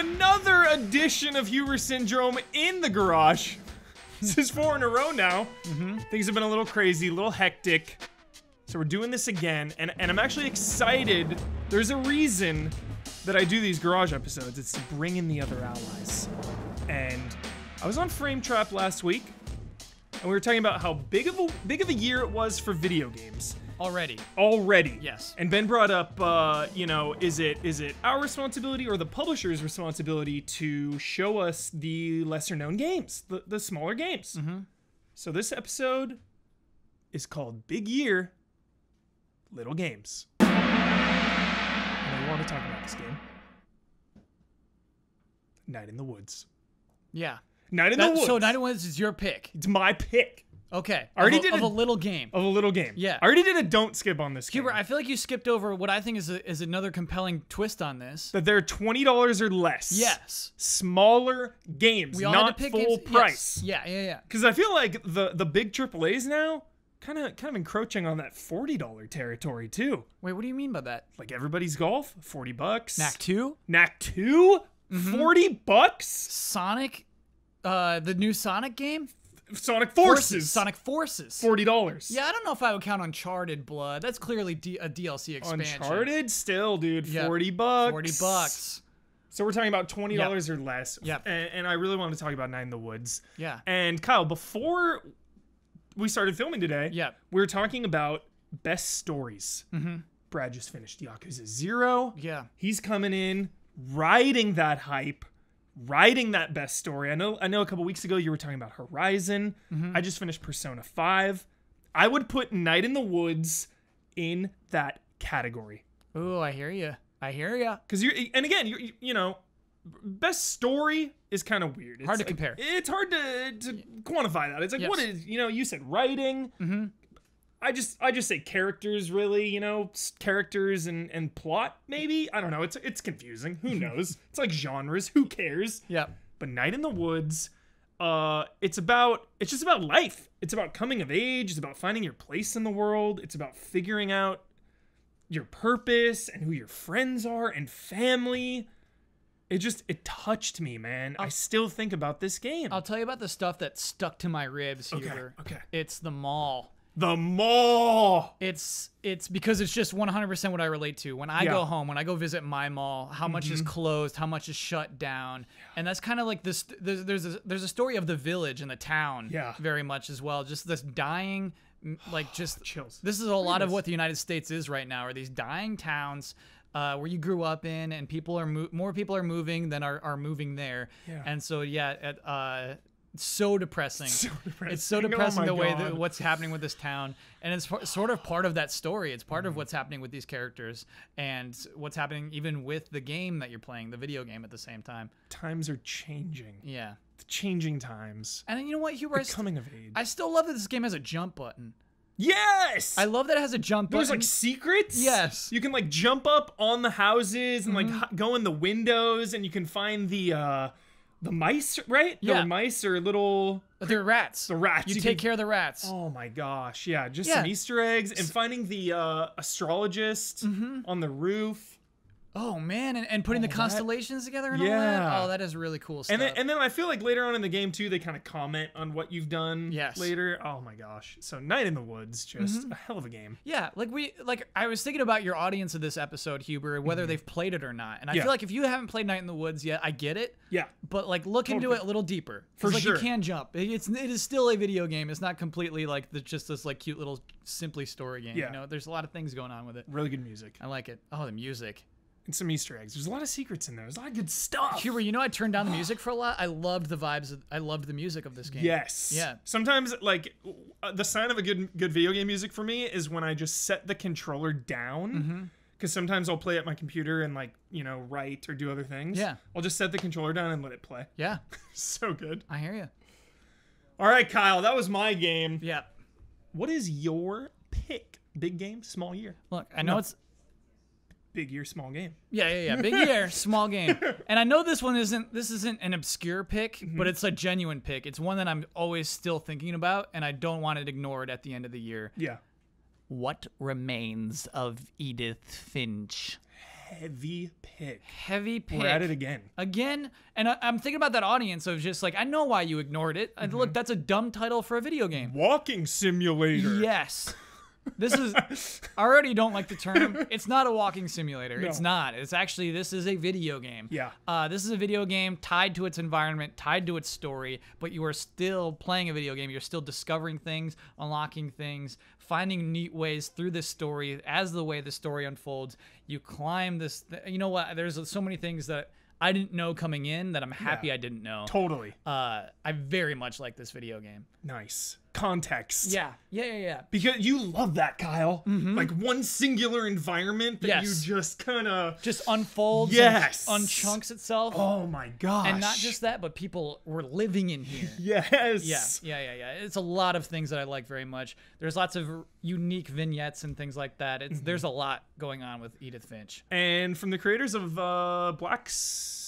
another edition of Hubris Syndrome in the garage. This is 4 in a row now. Things have been a little crazy, a little hectic. So we're doing this again, and I'm actually excited. There's a reason that I do these garage episodes. It's to bring in the other allies. And I was on Frame Trap last week, and we were talking about how big of a year it was for video games. Already. Yes. And Ben brought up, you know, is it our responsibility or the publisher's responsibility to show us the lesser known games, the smaller games? So this episode is called Big Year, Little Games. And I want to talk about this game. Night in the Woods. Yeah. Night in the Woods. So Night in the Woods is your pick. It's my pick. Okay. I already did a little game. Of a little game. Yeah. I already did a don't skip on this game. Hubert, I feel like you skipped over what I think is another compelling twist on this. That they're $20 or less. Yes. Smaller games, We all not had to pick full games. price. Yes. Yeah. Because I feel like the big AAAs now kind of encroaching on that $40 territory too. Wait, what do you mean by that? Like Everybody's Golf, $40. Knack 2? Knack 2? $40? Sonic, the new Sonic game? Sonic Forces. Sonic Forces. $40. Yeah, I don't know if I would count Uncharted Blood. That's clearly a DLC expansion. Uncharted still, dude. Yeah. $40. $40. So we're talking about $20 or less. Yep. And I really wanted to talk about Night in the Woods. Yeah. And Kyle, before we started filming today, we were talking about best stories. Brad just finished Yakuza 0. Yeah. He's coming in, riding that hype, riding that best story. I know a couple weeks ago you were talking about Horizon. I just finished Persona 5. I would put Night in the Woods in that category. Ooh, I hear you. Because you know, best story is kind of weird. It's hard to compare. It's hard to quantify that. It's like, what is, you know, you said writing. I just say characters, really, you know, characters and plot, maybe. I don't know. It's confusing. Who knows? It's like genres. Who cares? Yeah. But Night in the Woods, it's just about life. It's about coming of age. It's about finding your place in the world. It's about figuring out your purpose and who your friends are and family. It touched me, man. I still think about this game. I'll tell you about the stuff that stuck to my ribs here. Okay. It's the mall. The mall. It's because it's just 100% what I relate to. When I go home, when I go visit my mall, how much is closed, how much is shut down. And that's kind of like this, there's a story of the village and the town very much as well. Just this dying, like just chills. This is a lot of what the United States is right now, are these dying towns where you grew up in, and people are more people are moving than are moving there. And so so depressing. It's so depressing the way that what's happening with this town, and it's sort of part of that story. It's part of what's happening with these characters and what's happening even with the game that you're playing, the video game at the same time. Times are changing. Yeah. The changing times. And you know what, Hubert? Coming of age. I still love that this game has a jump button. Yes! I love that it has a jump button. There's like secrets? Yes. You can like jump up on the houses and like go in the windows, and you can find the mice, right? Yeah. The mice are little... They're rats. The rats. You take care of the rats. Oh my gosh. Yeah, just some Easter eggs and finding the astrologist on the roof. Oh man, and putting the constellations together and all that. Oh, that is really cool stuff. And then I feel like later on in the game too, they kind of comment on what you've done later. Oh my gosh. So Night in the Woods, just a hell of a game. Yeah, like I was thinking about your audience of this episode, Huber, whether they've played it or not. And I feel like if you haven't played Night in the Woods yet, I get it. Yeah. But like look into it a little deeper. For sure. You can jump. It is still a video game. It's not completely like just this like cute little simply story game. Yeah. You know, there's a lot of things going on with it. Really good music. I like it. Oh, the music. And some Easter eggs. There's a lot of secrets in there. There's a lot of good stuff. Huber, you know I turned down the music for a lot? I loved the vibes. I loved the music of this game. Yes. Yeah. Sometimes, like, the sign of a good video game music for me is when I just set the controller down. Because sometimes I'll play at my computer and, like, you know, write or do other things. Yeah. I'll just set the controller down and let it play. Yeah. So good. I hear you. All right, Kyle. That was my game. Yeah. What is your pick? Big game, small year? Look, I know it's... Big year, small game. Yeah. Big year, small game. And I know this isn't an obscure pick, but it's a genuine pick. It's one that I'm always still thinking about, and I don't want to ignore it at the end of the year. Yeah. What Remains of Edith Finch? heavy pick. Heavy pick. We're at it again. Again, and I'm thinking about that audience of just like, I know why you ignored it. And look, that's a dumb title for a video game. Walking simulator. Yes. This is, I already don't like the term. It's not a walking simulator. No. It's not. It's actually, this is a video game. Yeah. This is a video game tied to its environment, tied to its story, but you are still playing a video game. You're still discovering things, unlocking things, finding neat ways through this story. As the way the story unfolds, you climb this, you know what, there's so many things that I didn't know coming in that I'm happy I didn't know. Totally. I very much like this video game. Nice. Context. Yeah. Because you love that, Kyle. Like one singular environment that you just kind of... just unfolds Yes. and unchunks itself. Oh my gosh. And not just that, but people were living in here. Yes. Yeah. It's a lot of things that I like very much. There's lots of unique vignettes and things like that. There's a lot going on with Edith Finch. And from the creators of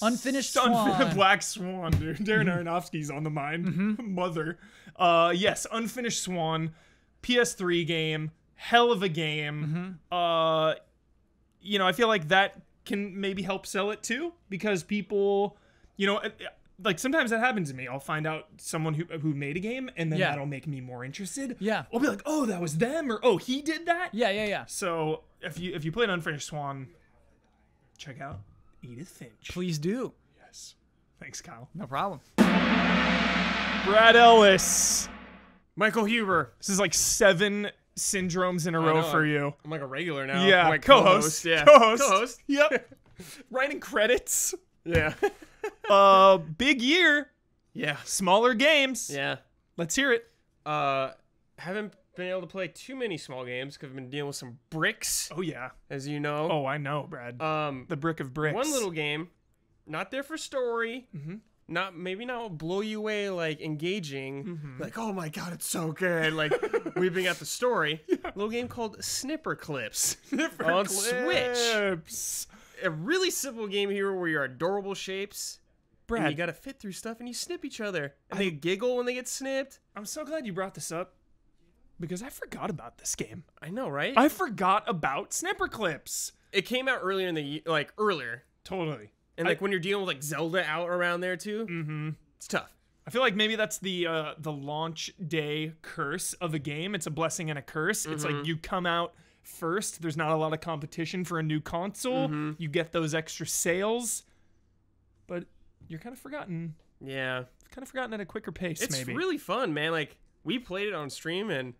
Unfinished Swan. Black Swan, dude. Darren Aronofsky's on the mind. Mother. Yes, Unfinished Swan, PS3 game, hell of a game. You know, I feel like that can maybe help sell it too, because people, you know, like sometimes that happens to me. I'll find out someone who made a game, and then that'll make me more interested. Yeah. I'll be like, oh, that was them, or oh, he did that. Yeah. So if you played Unfinished Swan, check out Edith Finch. Please do. Yes. Thanks, Kyle. No problem. Brad Ellis. Michael Huber. This is like 7 syndromes in a row for you. I'm like a regular now. Yeah, like co-host. Yeah. Co-host. Yep. Writing credits. Yeah. Big year. Yeah. Smaller games. Yeah. Let's hear it. Haven't been able to play too many small games because I've been dealing with some bricks, Oh yeah. as you know. Oh, I know, Brad. The brick of bricks. One little game, not there for story. Maybe not blow you away like engaging. Like, oh my god, it's so good. Like weeping at the story. Little game called Snipper Clips on Switch. A really simple game here where you're adorable shapes. Brad, And you gotta fit through stuff and you snip each other. And they giggle when they get snipped. I'm so glad you brought this up because I forgot about this game. I know, right? I forgot about Snipper Clips. It came out earlier in the year, like earlier. Totally. And like when you're dealing with like Zelda out around there too, it's tough. I feel like maybe that's the launch day curse of a game. It's a blessing and a curse. It's like you come out first. There's not a lot of competition for a new console. You get those extra sales, but you're kind of forgotten. Yeah, Kind of forgotten at a quicker pace. it's maybe. really fun, man. Like we played it on stream, and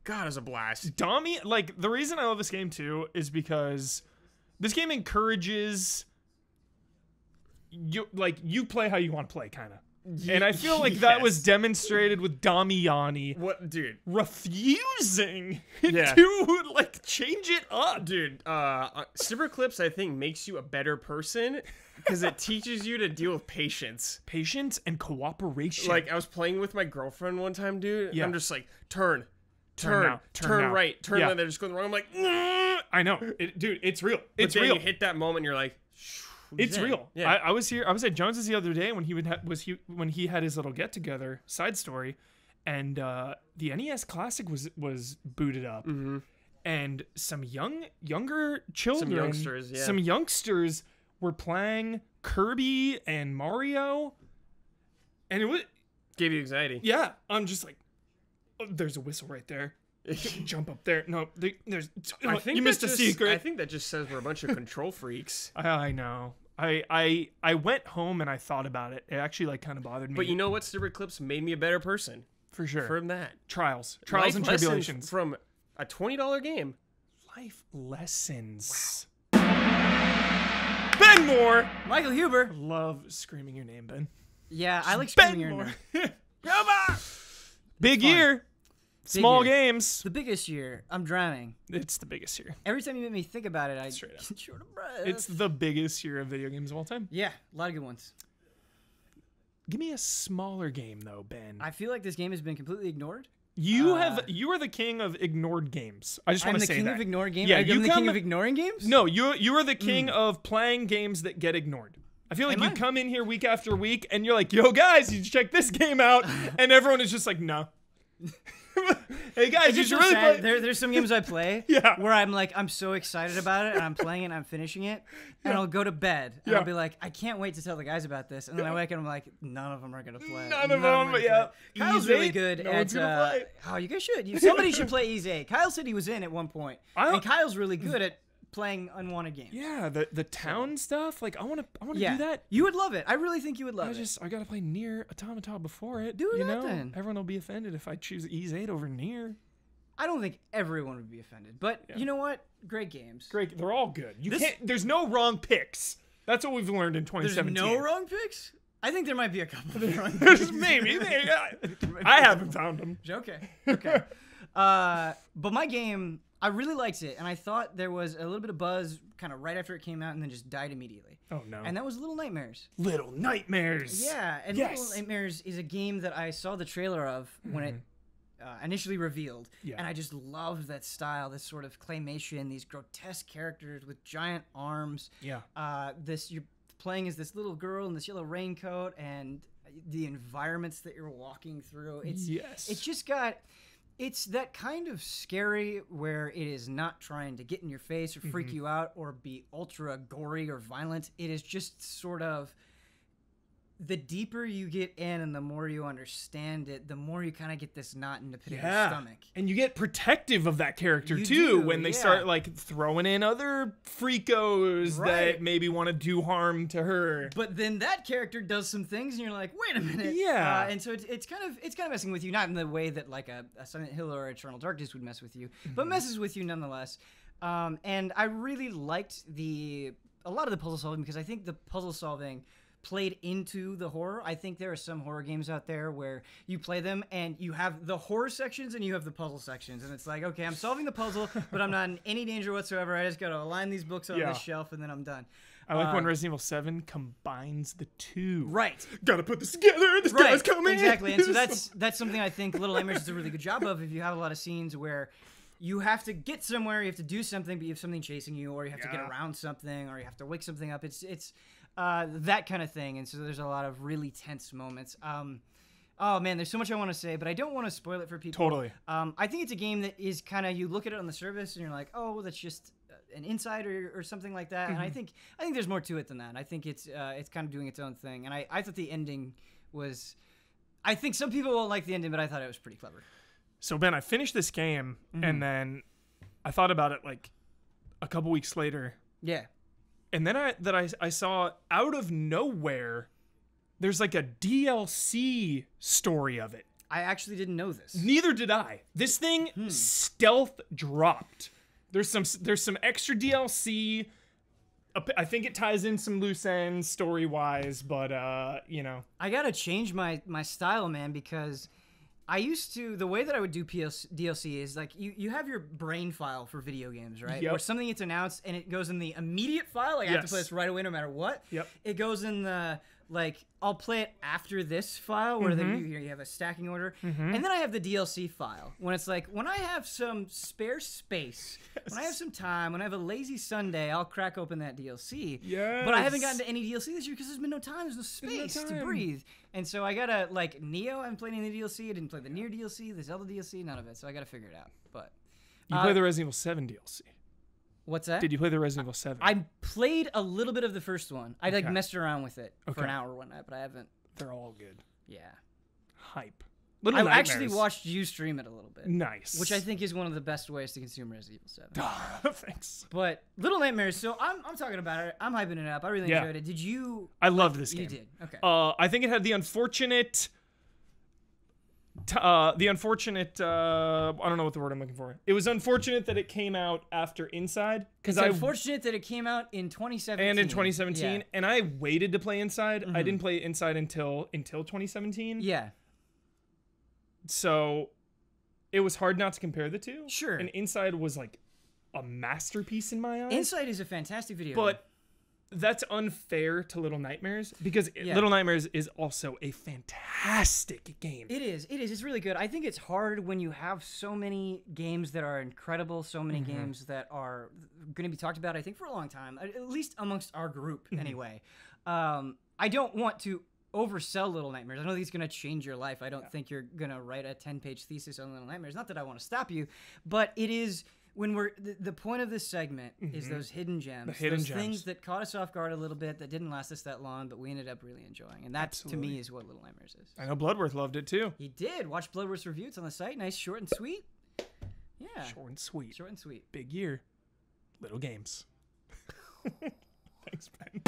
God, it was a blast. Dami, like the reason I love this game too is because this game encourages you play how you want to play, kind of. And I feel like that was demonstrated with Damiani What, dude? refusing Yeah. to like change it up. Dude, Snipper Clips, I think, makes you a better person because it teaches you to deal with patience. Patience and cooperation. Like I was playing with my girlfriend one time, dude. And Yeah. I'm just like, turn now, turn now. right, turn Yeah. left. They're just going wrong. I'm like, "Nah." I know, dude. It's real. It's But then real. You hit that moment, you're like, It's Zen. real. Yeah. I was here. I was at Jones's the other day when when he had his little get together side story, and the NES Classic was booted up, and some younger children, Some youngsters, were playing Kirby and Mario, and it was gave you anxiety. yeah. I'm just like, oh, there's a whistle right there. Jump up there. No, there's. I think you missed a secret. I think that just says we're a bunch of control freaks. I know. I went home and I thought about it. It actually like kind of bothered me. But you know what? Snipper Clips made me a better person. for sure. From that. Trials Life and lessons tribulations. from a $20 game. Life lessons. Wow. Ben Moore. Michael Huber. Love screaming your name, Ben. Yeah, I like Ben screaming your Moore. name. Come on. Big fun. year. Small year. games. The biggest year. I'm drowning. It's the biggest year. Every time you make me think about it, I Straight up. get short of breath. It's the biggest year of video games of all time. Yeah, a lot of good ones. Give me a smaller game though, Ben. I feel like this game has been completely ignored. You are the king of ignored games. I just I'm want to the say king that. of ignored games. Yeah, I'm you the come- king of ignoring games. No, you are the king of playing games that get ignored. I feel like Am you I? come in here week after week and you're like, yo guys, you check this game out, and everyone is just like, no. Hey guys, It's you just should so really sad. play. There's some games I play Yeah. where I'm like, I'm so excited about it, and I'm playing it, and I'm finishing it, and I'll go to bed, and I'll be like, I can't wait to tell the guys about this, and then I wake up and I'm like, none of them are gonna play. None of them, are gonna yeah. play. Kyle's Ease really 8, good no at. one's gonna play. Oh, you guys should. Somebody should play Ease 8. Kyle said he was in at one point, and Kyle's really good at playing unwanted games. Yeah, the town stuff. Like I want to do that. You would love it. I really think you would love it. I gotta play Nier Automata before it. Do you that know? then. Everyone will be offended if I choose Ease 8 over Nier. I don't think everyone would be offended, but you know what? Great games. Great, they're all good. You can't. There's no wrong picks. That's what we've learned in There's 2017. no wrong picks? I think there might be a couple of wrong picks. There's maybe. I haven't found them. Okay. Okay. But my game, I really liked it, and I thought there was a little bit of buzz kind of right after it came out and then just died immediately. Oh no. And that was Little Nightmares. Little Nightmares. Yeah, and Yes. Little Nightmares is a game that I saw the trailer of when it initially revealed, and I just loved that style, this sort of claymation, these grotesque characters with giant arms. Yeah. You're playing as this little girl in this yellow raincoat, and the environments that you're walking through. It's just got. It's that kind of scary where it is not trying to get in your face or freak you out or be ultra gory or violent. It is just sort of the deeper you get in and the more you understand it, the more you kind of get this knot in the pit of your stomach. And you get protective of that character You too do, when they start like throwing in other freakos that maybe want to do harm to her. But then that character does some things, and you're like, "Wait a minute!" Yeah. And so it's kind of messing with you, not in the way that like a Silent Hill or Eternal Darkness would mess with you, but messes with you nonetheless. And I really liked a lot of the puzzle solving because I think the puzzle solving played into the horror. I think there are some horror games out there where you play them and you have the horror sections and you have the puzzle sections, and it's like, okay, I'm solving the puzzle, but I'm not in any danger whatsoever. I just gotta align these books on this shelf and then I'm done. I like when Resident Evil 7 combines the two. Right. Gotta put this together. This guy's coming. Exactly. And so that's something I think Little Nightmares does a really good job of. If you have a lot of scenes where you have to get somewhere, you have to do something, but you have something chasing you, or you have to get around something, or you have to wake something up. It's that kind of thing. And so there's a lot of really tense moments. Oh man, there's so much I want to say, but I don't want to spoil it for people. Totally. I think it's a game that is kind of, you look at it on the surface and you're like, oh, that's just an inside or something like that. And I think there's more to it than that. I think it's kind of doing its own thing. And I thought the ending was, I think some people won't like the ending, but I thought it was pretty clever. So Ben, I finished this game and then I thought about it like a couple weeks later. Yeah. And then I saw out of nowhere, there's like a DLC story of it. I actually didn't know this. Neither did I. This thing stealth dropped. There's some extra DLC. I think it ties in some loose ends story wise, but you know. I gotta change my style, man, because I used to, the way that I would do DLC is like you have your brain file for video games, right? Yep. Where something gets announced and it goes in the immediate file. Like I have to play this right away no matter what. Yep. It goes in the, like, I'll play it after this file where you have a stacking order. And then I have the DLC file when it's like, when I have some spare space, when I have some time, when I have a lazy Sunday, I'll crack open that DLC. Yes. But I haven't gotten to any DLC this year because there's been no time, there's no space to breathe. And so I gotta, like, Neo, I'm playing the DLC. I didn't play the Nier DLC, the Zelda DLC, none of it. So I gotta figure it out. But You play the Resident Evil 7 DLC. what's that? Did you play the Resident Evil 7? I played a little bit of the first one. I like messed around with it for an hour one night, but I haven't. They're all good. Yeah. Hype. I actually watched you stream it a little bit. Nice. Which I think is one of the best ways to consume Resident Evil 7. Thanks. But Little Nightmares, so I'm talking about it. I'm hyping it up. I really enjoyed it. Did you? I loved this game. You did. Okay. I think it had the unfortunate. I don't know what the word I'm looking for. It was unfortunate that it came out after Inside, because it's unfortunate that it came out in 2017. And in 2017, and I waited to play Inside. I didn't play Inside until 2017. Yeah. So it was hard not to compare the two. Sure. And Inside was like a masterpiece in my eyes. Inside is a fantastic video. But that's unfair to Little Nightmares, because Little Nightmares is also a fantastic game. It is. It's really good. I think it's hard when you have so many games that are incredible, so many games that are going to be talked about, I think, for a long time, at least amongst our group anyway. I don't want to oversell Little Nightmares. I know these are going to change your life. I don't think you're going to write a 10-page thesis on Little Nightmares. Not that I want to stop you, but it is when we're the point of this segment is those hidden gems. The hidden those gems. Things that caught us off guard a little bit, that didn't last us that long, but we ended up really enjoying. And that, to me, is what Little Nightmares is. I know Bloodworth loved it too. He did. Watch Bloodworth's review. It's on the site. Nice, short and sweet. Yeah. Short and sweet. Short and sweet. Big year. Little games. Thanks, Ben.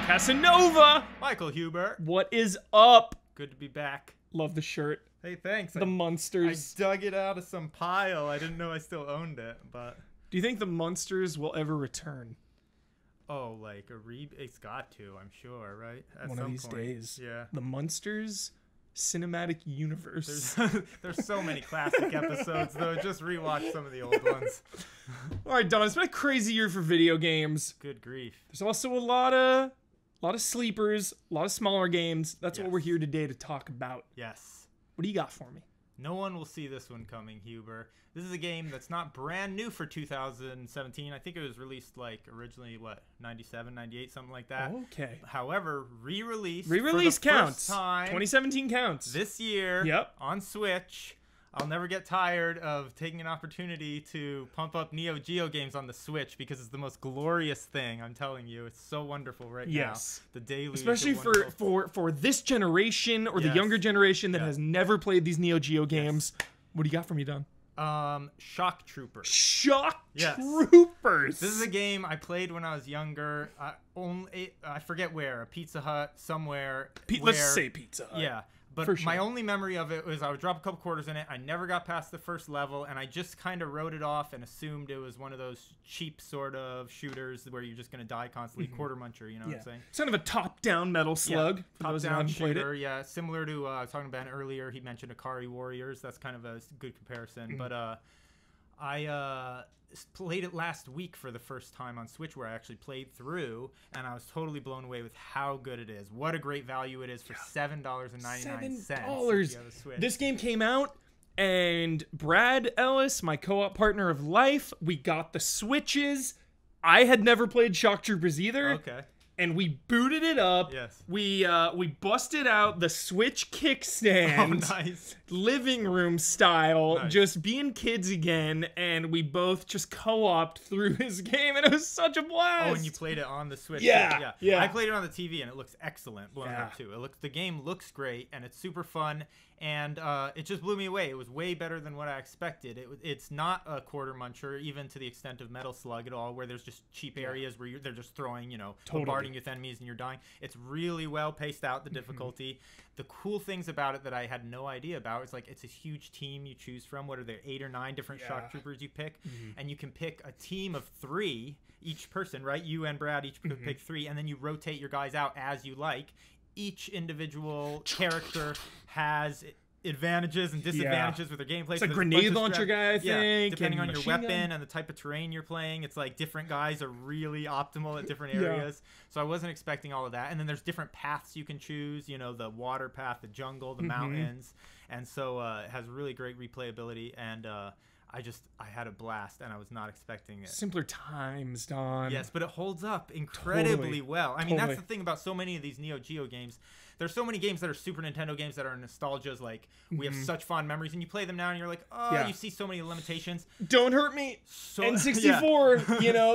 Casanova! Michael Hubert. What is up? Good to be back. Love the shirt. Hey, thanks. The I Munsters. dug it out of some pile. I didn't know I still owned it, but... Do you think the Munsters will ever return? Oh, like it's got to, I'm sure, right? At One of some these point. days. Yeah. The Munsters cinematic universe. There's so many classic episodes, though. Just rewatch some of the old ones. All right, Don, it's been a crazy year for video games. Good grief. There's also a lot of sleepers, a lot of smaller games. That's what Yes. we're here today to talk about. Yes. What do you got for me? No one will see this one coming, Huber. This is a game that's not brand new for 2017. I think it was released like originally, 97, 98, something like that. Okay. However, re-release. Re-release for the counts. First time 2017 counts. this year. Yep. On Switch. I'll never get tired of taking an opportunity to pump up Neo Geo games on the Switch because it's the most glorious thing. I'm telling you, it's so wonderful right Yes. now. The deluge. Especially of wonderful- for this generation or the Yes. younger generation that Yeah. has never played these Neo Geo games. What do you got for me, Don? Shock Trooper. Shock Yes. Troopers. This is a game I played when I was younger. I forget where, a Pizza Hut somewhere. Let's where- say Pizza Hut. Yeah. But For sure. my only memory of it was I would drop a couple quarters in it. I never got past the first level, and I just kind of wrote it off and assumed it was one of those cheap sort of shooters where you're just going to die constantly. Quarter muncher, you know what I'm saying? It's kind of a top-down Metal Slug. For those that Top-down haven't played shooter, it. yeah. Similar to, I was talking about earlier, he mentioned Akari Warriors. That's kind of a good comparison. But I played it last week for the first time on Switch, where I actually played through, and I was totally blown away with how good it is. What a great value it is for $7.99. $7. This game came out, and Brad Ellis, my co-op partner of life, we got the Switches. I had never played Shock Troopers either. Okay. And we booted it up. Yes. We busted out the Switch kickstand. Oh, nice. Living room style, Nice. just being kids again, and we both just co-opted through his game, and it was such a blast. Oh, and you played it on the Switch. Yeah, too. yeah. I played it on the TV, and it looks excellent. Blown Yeah. up too. The game looks great, and it's super fun, and it just blew me away. It was way better than what I expected. It's not a quarter muncher, even to the extent of Metal Slug at all, where there's just cheap areas where they're just throwing, bombarding you with enemies, and you're dying. It's really well paced out, the difficulty. The cool things about it that I had no idea about is like it's a huge team you choose from. What are there, 8 or 9 different Shock Troopers you pick? And you can pick a team of 3 each person, right? You and Brad each pick 3, and then you rotate your guys out as you like. Each individual character has advantages and disadvantages with their gameplay. It's a grenade launcher guy, I think. Yeah, depending and on your machine weapon gun. and the type of terrain you're playing, it's like different guys are really optimal at different areas. So I wasn't expecting all of that. And then there's different paths you can choose, the water path, the jungle, the mountains. And so it has really great replayability, and I had a blast, and I was not expecting it. Simpler times, Don. Yes, but it holds up incredibly Totally. well. I mean, Totally. that's the thing about so many of these Neo Geo games. There's so many games that are Super Nintendo games that are nostalgias. Like, we have such fond memories, and you play them now, and you're like, oh, Yeah. you see so many limitations. Don't hurt me. So, N64,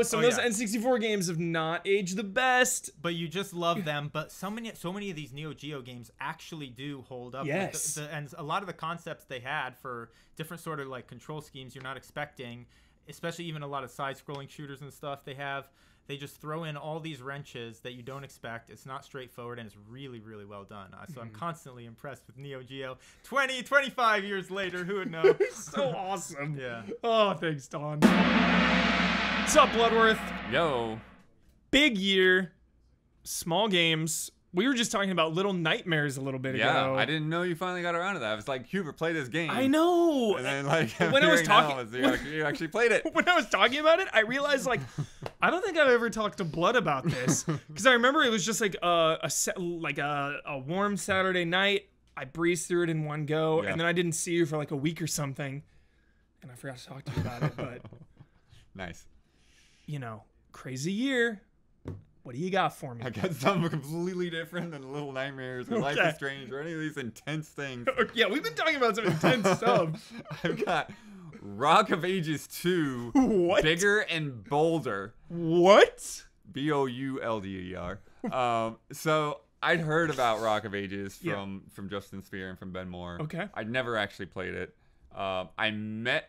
some Oh, of those yeah. N64 games have not aged the best. But you just love them. But so many of these Neo Geo games actually do hold up. Yes. And a lot of the concepts they had for different sort of like control schemes you're not expecting, especially even a lot of side-scrolling shooters and stuff they just throw in all these wrenches that you don't expect. It's not straightforward, and it's really, really well done. So I'm constantly impressed with Neo Geo. 25 years later, who would know? So awesome. Yeah. Oh, thanks, Don. What's up, Bloodworth? Yo. Big year. Small games. We were just talking about Little Nightmares a little bit Yeah, ago. I didn't know you finally got around to that. I was like, Hubert, play this game. I know. And then, like, When I was talking- you actually played it. When I was talking about it, I realized I don't think I've ever talked to Blood about this, because I remember it was just like a warm Saturday night. I breezed through it in one go, Yeah. and then I didn't see you for like a week or something, and I forgot to talk to you about it. But Nice. crazy year. What do you got for me? I got something completely different than Little Nightmares or Life Okay. is Strange or any of these intense things. Yeah, we've been talking about some intense stuff. I've got Rock of Ages 2, What? Bigger and Bolder. What? Boulder. So I'd heard about Rock of Ages from Justin Spear and from Ben Moore. Okay. I'd never actually played it. I met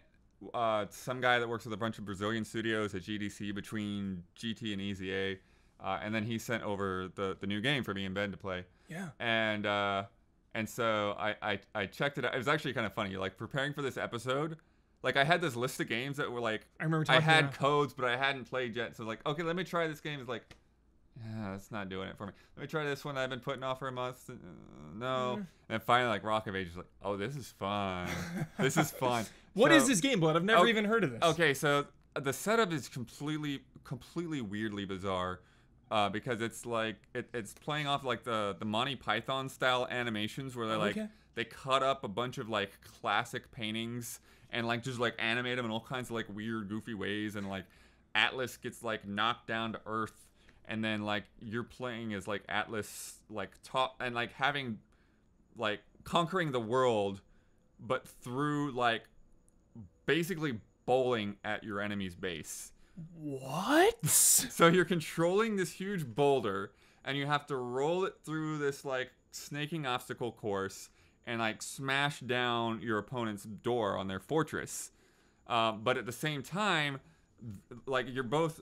some guy that works with a bunch of Brazilian studios at GDC between GT and EZA, and then he sent over the new game for me and Ben to play. Yeah. And so I checked it out. It was actually kind of funny. Like preparing for this episode, like I had this list of games that were like I remember I talking had about. codes, but I hadn't played yet. So like, okay, let me try this game. It's like, yeah, that's not doing it for me. Let me try this one that I've been putting off for a month. No. And finally, like Rock of Ages, like, oh, this is fun. This is fun. What is So- this game, Blood? I've never Okay- even heard of this. Okay, so the setup is completely weirdly bizarre, because it's like it's playing off like the Monty Python style animations where they're like Okay. they cut up a bunch of like classic paintings and like just like animate them in all kinds of like weird goofy ways, and like Atlas gets like knocked down to earth, and then like you're playing as like Atlas like top and like having like conquering the world, but through like basically bowling at your enemy's base. What? So you're controlling this huge boulder, and you have to roll it through this like snaking obstacle course and like smash down your opponent's door on their fortress. But at the same time, like you're both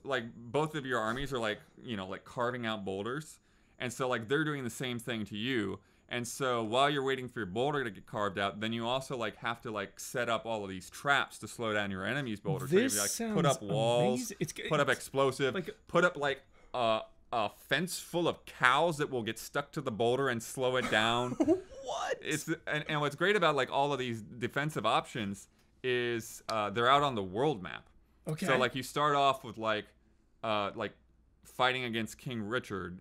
of your armies are like, you know, like carving out boulders, and so like they're doing the same thing to you. And so while you're waiting for your boulder to get carved out, then you also like have to like set up all of these traps to slow down your enemy's boulder. This so you like sounds put up walls, amazing. It's put up explosive, like- put up like a fence full of cows that will get stuck to the boulder and slow it down. What? It's and what's great about like all of these defensive options is they're out on the world map. Okay. So like you start off with like fighting against King Richard,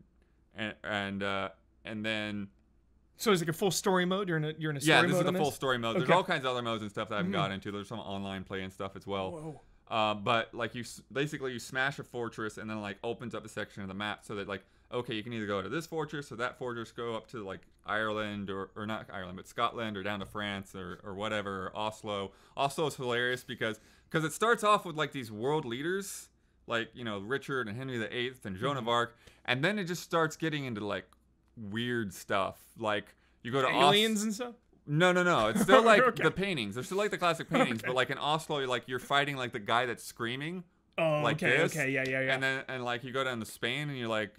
and then So it's like a full story mode. You're in a story yeah, this mode is the on full story mode. There's Okay. all kinds of other modes and stuff that I haven't got into. There's some online play and stuff as well. Whoa. But like basically you smash a fortress and then like opens up a section of the map so that like, okay, you can either go to this fortress or that fortress, go up to like Ireland or not Ireland, but Scotland or down to France or whatever, or Oslo. Oslo is hilarious because it starts off with like these world leaders, like, you know, Richard and Henry VIII and Joan of Arc. And then it just starts getting into like weird stuff. Like you go to Aliens and stuff. No. It's still like Okay. the paintings. They're still like the classic paintings, but like in Oslo, you're fighting like the guy that's screaming. Oh, Like okay, this. okay, yeah. And then like you go down to Spain and you're like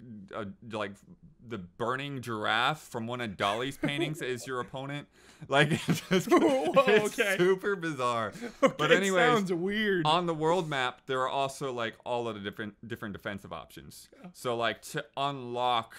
the burning giraffe from one of Dali's paintings is your opponent. Like it's, just, Whoa, it's okay. super bizarre. Okay, But anyways, it sounds weird. on the world map, there are also like all of the different defensive options. So like to unlock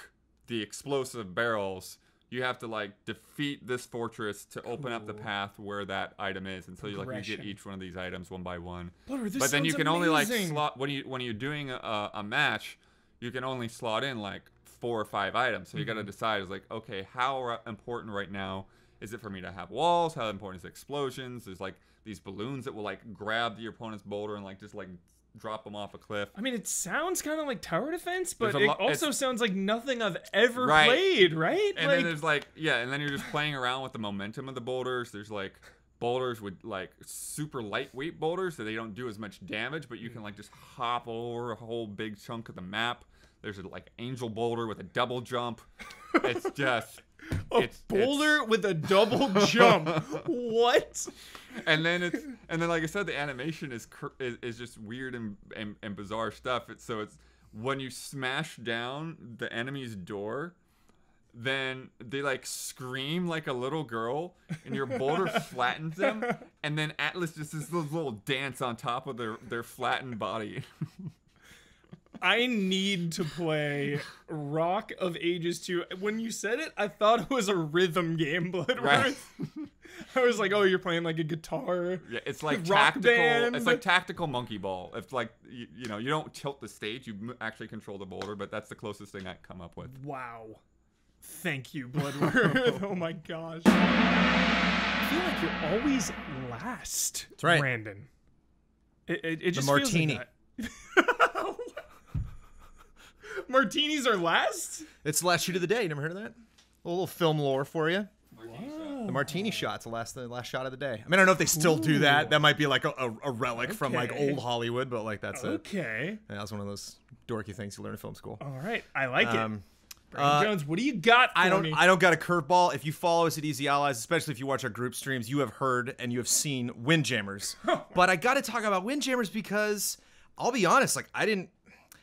the explosive barrels, you have to like defeat this fortress to open up the path where that item is, and so you get Progression. each one of these items one by one. Blubber, this But then you sounds can only like amazing. slot when you're doing a match, you can only slot in like 4 or 5 items. So you got to decide is like, okay, how important right now is it for me to have walls? How important is explosions? There's like these balloons that will like grab the opponent's boulder and like just like drop them off a cliff. I mean, it sounds kind of like tower defense, but There's a it lot- also sounds like nothing I've ever Right. played, right? And like, then there's like, yeah, and then you're just playing around with the momentum of the boulders. There's like boulders with like super lightweight boulders so they don't do as much damage, but you can like just hop over a whole big chunk of the map. There's a like angel boulder with a double jump. It's just a boulder with a double jump. What? and then like I said, the animation is just weird and bizarre stuff. It's when you smash down the enemy's door, then they like scream like a little girl, and your boulder flattens them, and then Atlas just does this little dance on top of their flattened body. I need to play Rock of Ages 2. When you said it, I thought it was a rhythm game, Bloodworth. Right. I was like, oh, you're playing like a guitar. Yeah, it's like Rock tactical. band. It's like tactical monkey ball. It's like you know, you don't tilt the stage, you actually control the boulder, but that's the closest thing I can come up with. Wow. Thank you, Bloodworth. Oh my gosh. I feel like you're always last. That's right. Brandon. It just martini. feels like that. martinis are last? It's the last shoot of the day. You never heard of that? A little film lore for you. The martini shot's the last shot of the day. I mean, I don't know if they still do that. That might be like a relic from like old Hollywood, but like that's okay. Yeah, that's one of those dorky things you learn in film school. All right, I like it. Brandon Jones, what do you got for me? I don't got a curveball. If you follow us at Easy Allies, especially if you watch our group streams, you have heard and you have seen Windjammers. But I got to talk about Windjammers because I'll be honest, like I think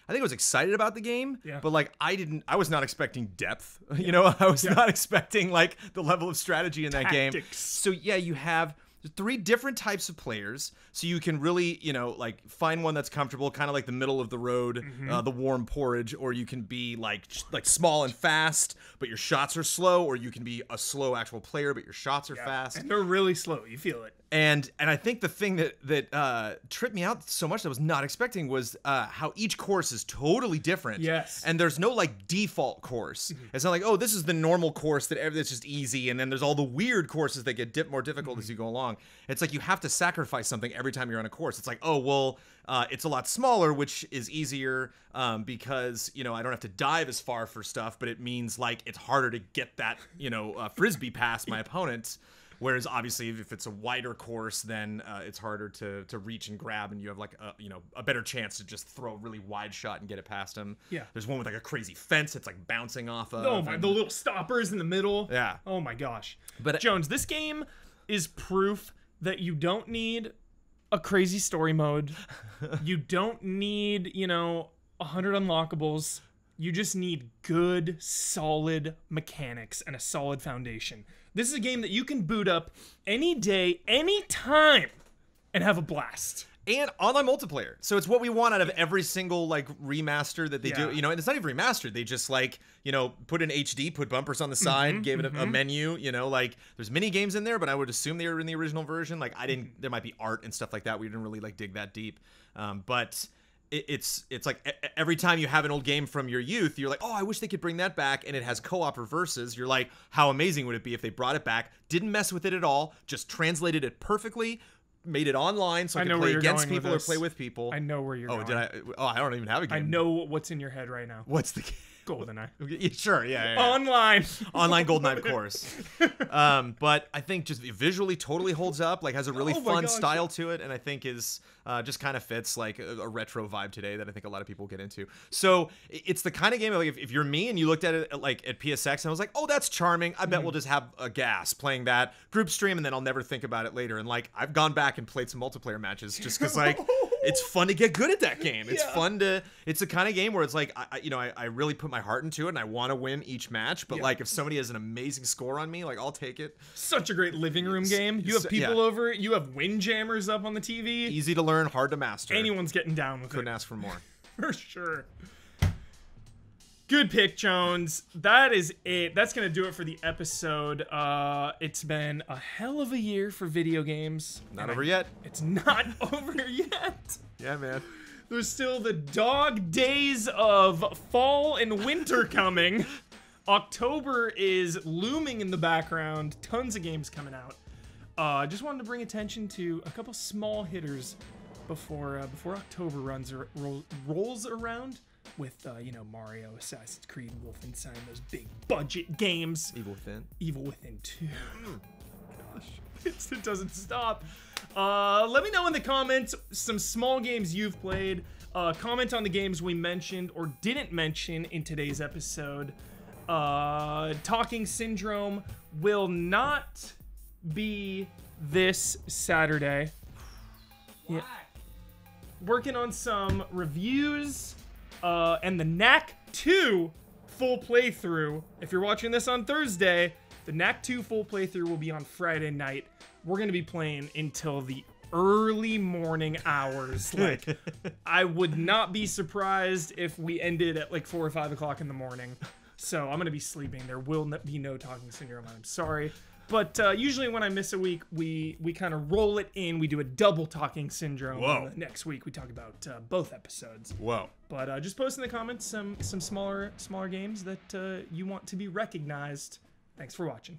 I was excited about the game, but like I was not expecting depth. You know, I was not expecting like the level of strategy in that game. So yeah, you have 3 different types of players, so you can really, you know, like find one that's comfortable, kind of like the middle of the road, the warm porridge, or you can be like small and fast, but your shots are slow, or you can be a slow actual player, but your shots are fast. And they're really slow. You feel it. And I think the thing that tripped me out so much that I was not expecting was how each course is totally different. Yes. And there's no like default course. It's not like, oh, this is the normal course that's just easy, and then there's all the weird courses that get more difficult as you go along. It's like you have to sacrifice something every time you're on a course. It's like, oh, well, it's a lot smaller, which is easier because, you know, I don't have to dive as far for stuff, but it means like it's harder to get that, you know, frisbee past my opponent. Whereas obviously if it's a wider course, then it's harder to reach and grab, and you have like a better chance to just throw a really wide shot and get it past him. Yeah. There's one with like a crazy fence that's like bouncing off of. Oh my, the little stoppers in the middle. Yeah. Oh my gosh. But Jones, this game is proof that you don't need a crazy story mode. You don't need, you know, 100 unlockables. You just need good, solid mechanics and a solid foundation. This is a game that you can boot up any day, any time, and have a blast. And online multiplayer. So it's what we want out of every single like remaster that they do. You know, and it's not even remastered. They just like, you know, put in HD, put bumpers on the side, gave it a menu, you know, like there's mini games in there, but I would assume they were in the original version. Like there might be art and stuff like that. We didn't really like dig that deep. But it's like every time you have an old game from your youth, you're like, oh, I wish they could bring that back, and it has co-op or versus. You're like, how amazing would it be if they brought it back, didn't mess with it at all, just translated it perfectly, made it online so I can play against people or play with people. I know where you're going. I don't even have a game. I know what's in your head right now. What's the game? GoldenEye. Yeah, sure, yeah. Online. Online GoldenEye, of course. But I think just visually totally holds up, like has a really fun style to it, and I think is just kind of fits like a retro vibe today that I think a lot of people get into. So it's the kind of game like if you're me and you looked at it like at PSX and I was like, oh, that's charming. I bet we'll just have a gas playing that group stream, and then I'll never think about it later. And like I've gone back and played some multiplayer matches just because like it's fun to get good at that game. It's fun to. It's the kind of game where it's like I really put my heart into it and I want to win each match. But like if somebody has an amazing score on me, like I'll take it. Such a great living room game. You have people over. You have Windjammers up on the TV. Easy to learn, hard to master. Anyone's getting down with it. Couldn't ask for more. For sure. Good pick, Jones. That is it. That's going to do it for the episode. It's been a hell of a year for video games. Not over yet. It's not over yet. Yeah, man. There's still the dog days of fall and winter coming. October is looming in the background. Tons of games coming out. I just wanted to bring attention to a couple small hitters before October rolls around. With, Mario, Assassin's Creed, Wolfenstein, those big budget games. Evil Within. Evil Within 2. Gosh, it doesn't stop. Let me know in the comments some small games you've played. Comment on the games we mentioned or didn't mention in today's episode. Talking Syndrome will not be this Saturday. Yeah. Working on some reviews. And the Knack 2 full playthrough. If you're watching this on Thursday, the Knack 2 full playthrough will be on Friday night. We're going to be playing until the early morning hours. Like, I would not be surprised if we ended at like 4 or 5 o'clock in the morning. So I'm going to be sleeping. There will be no Talking Syndrome. I'm sorry. But usually when I miss a week, we kind of roll it in. We do a double Talking Syndrome. Whoa. Next week we talk about both episodes. Whoa. But just post in the comments some smaller games that you want to be recognized. Thanks for watching.